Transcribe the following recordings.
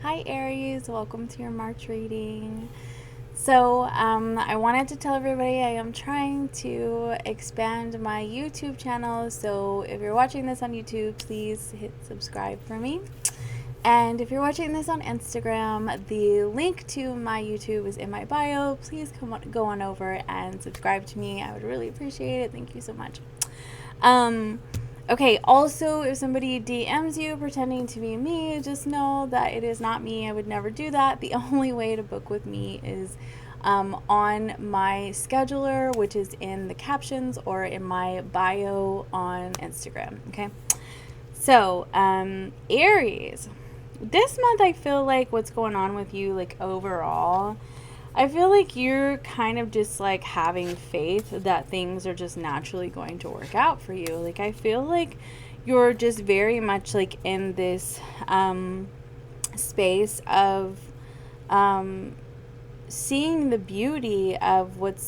Hi Aries, welcome to your March reading. I wanted to tell everybody I am trying to expand my YouTube channel. So if you're watching this on YouTube, please hit subscribe for me. And if you're watching this on Instagram, the link to my YouTube is in my bio. Please go on over and subscribe to me. I would really appreciate it. Thank you so much. Okay, also, if somebody DMs you pretending to be me, just know that it is not me. I would never do that. The only way to book with me is on my scheduler, which is in the captions or in my bio on Instagram. Okay, Aries, this month I feel like what's going on with you, like overall, I feel like you're kind of just like having faith that things are just naturally going to work out for you. Like, I feel like you're just very much like in this space of seeing the beauty of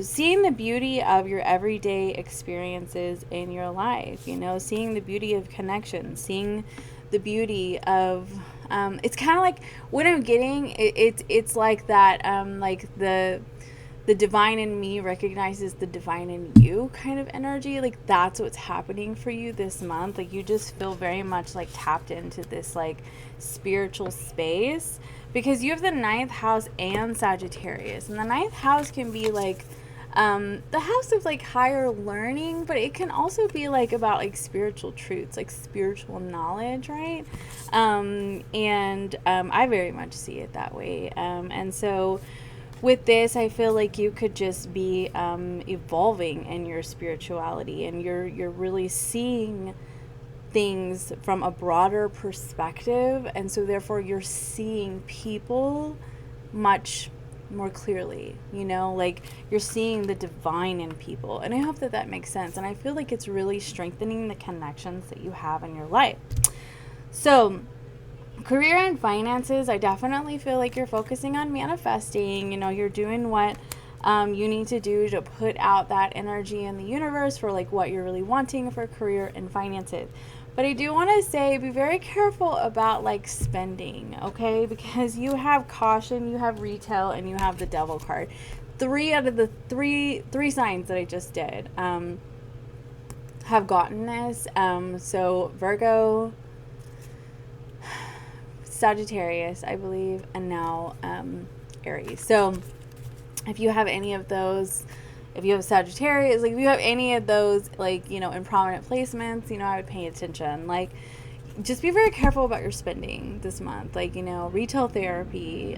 seeing the beauty of your everyday experiences in your life, seeing the beauty of connection, seeing the beauty of it's kind of like what I'm getting. It's like that, like the divine in me recognizes the divine in you kind of energy. Like, that's what's happening for you this month. Like, you just feel very much like tapped into this like spiritual space because you have the ninth house and Sagittarius, and the ninth house can be like the house of like higher learning, but it can also be like about like spiritual truths, like spiritual knowledge, right? I very much see it that way. And so with this, I feel like you could just be evolving in your spirituality, and you're really seeing things from a broader perspective, and so therefore you're seeing people much more clearly, like you're seeing the divine in people. And I hope that that makes sense, and I feel like it's really strengthening the connections that you have in your life. So career and finances, I definitely feel like you're focusing on manifesting. You're doing what you need to do to put out that energy in the universe for like what you're really wanting for career and finances. But I do want to say, be very careful about like spending, okay? Because you have caution, you have retail, and you have the devil card. 3 out of the three signs that I just did have gotten this. So Virgo, Sagittarius, I believe, and now Aries. So if you have any of those, if you have Sagittarius, like if you have any of those, like, in prominent placements, I would pay attention. Like, just be very careful about your spending this month. Like, retail therapy,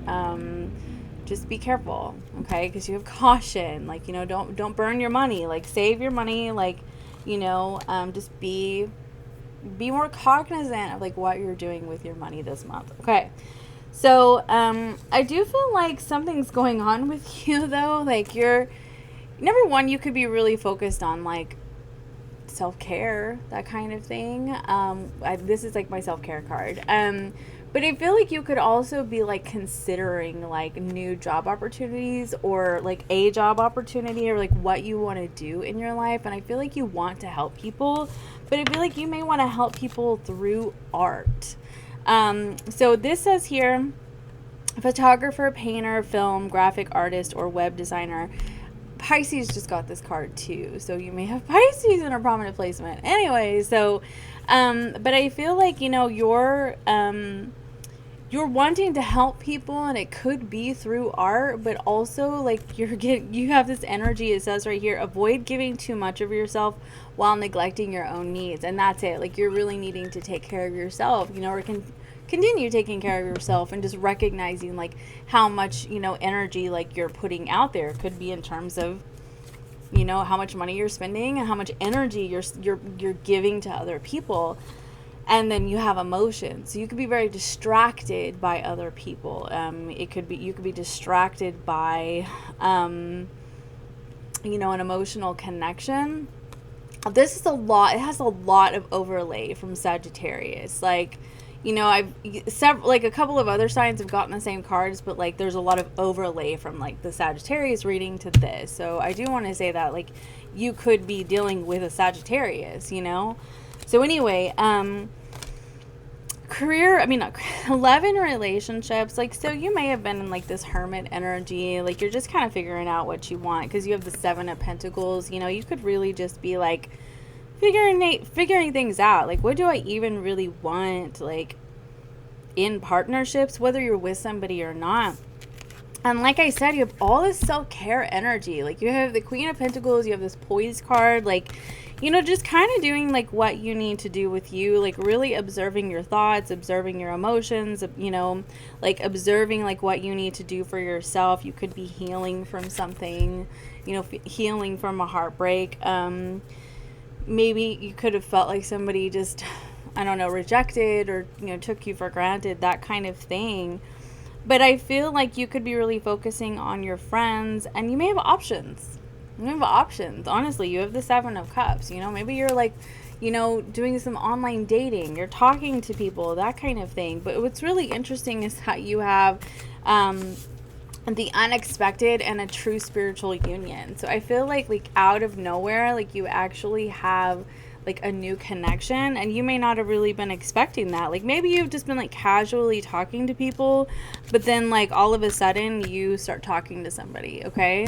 just be careful, okay? Because you have caution. Like, don't burn your money. Like, save your money. Like, just be more cognizant of like what you're doing with your money this month. Okay. So, I do feel like something's going on with you though. Like, you're, number one, you could be really focused on like self-care, that kind of thing. This is like my self-care card. But I feel like you could also be like considering like new job opportunities, or like a job opportunity, or like what you want to do in your life. And I feel like you want to help people, but I feel like you may want to help people through art. So this says here, photographer, painter, film, graphic artist, or web designer. Pisces just got this card too, so you may have Pisces in a prominent placement. Anyway, so but I feel like you're wanting to help people, and it could be through art, but also like you have this energy. It says right here, avoid giving too much of yourself while neglecting your own needs. And that's it. Like, you're really needing to take care of yourself, or continue taking care of yourself, and just recognizing like how much energy like you're putting out there. It could be in terms of how much money you're spending and how much energy you're giving to other people. And then you have emotions, so you could be very distracted by other people. You could be distracted by an emotional connection. This is a lot. It has a lot of overlay from Sagittarius. Like, I've like a couple of other signs have gotten the same cards, but like there's a lot of overlay from like the Sagittarius reading to this. So I do want to say that like you could be dealing with a Sagittarius. So anyway, career, I mean, not, love and relationships, like, so you may have been in like this hermit energy, like you're just kind of figuring out what you want because you have the Seven of Pentacles. You know, you could really just be like figuring things out, like what do I even really want, like in partnerships, whether you're with somebody or not. And like I said, you have all this self-care energy. Like you have the Queen of Pentacles, you have this Poise card, like, you know, just kind of doing like what you need to do with you, like really observing your thoughts, observing your emotions, you know, like observing like what you need to do for yourself. You could be healing from something, you know, healing from a heartbreak. Maybe you could have felt like somebody just, I don't know, rejected or, you know, took you for granted, that kind of thing. But I feel like you could be really focusing on your friends, and you may have options. You have options. Honestly, you have the Seven of Cups. You know, maybe you're like, you know, doing some online dating. You're talking to people, that kind of thing. But what's really interesting is that you have the unexpected and a true spiritual union. So I feel like out of nowhere, like you actually have like a new connection, and you may not have really been expecting that. Like maybe you've just been like casually talking to people, but then like all of a sudden you start talking to somebody, okay?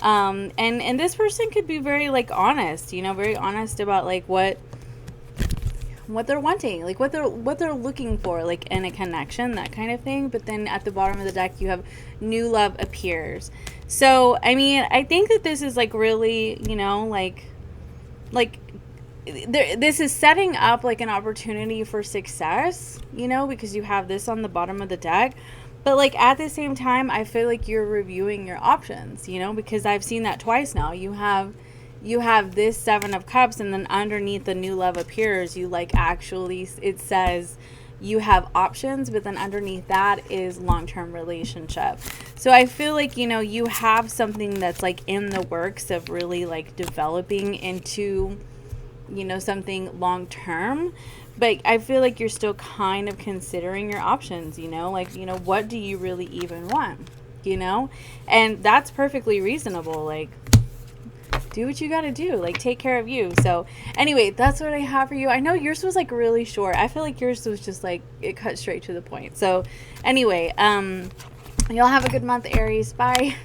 And this person could be very like honest, you know, very honest about like what they're wanting, like what they're looking for, like in a connection, that kind of thing. But then at the bottom of the deck you have new love appears. So I mean, I think that this is like really, you know, like this is setting up like an opportunity for success, you know, because you have this on the bottom of the deck. But like at the same time, I feel like you're reviewing your options, you know, because I've seen that twice now. You have this Seven of Cups, and then underneath the new love appears, you like actually, it says you have options, but then underneath that is long-term relationship. So I feel like, you know, you have something that's like in the works of really like developing into, you know, something long-term. But I feel like you're still kind of considering your options, you know, like, you know, what do you really even want, you know? And that's perfectly reasonable. Like, do what you got to do, like take care of you. So anyway, that's what I have for you. I know yours was like really short. I feel like yours was just like, it cut straight to the point. So anyway, y'all have a good month, Aries. Bye.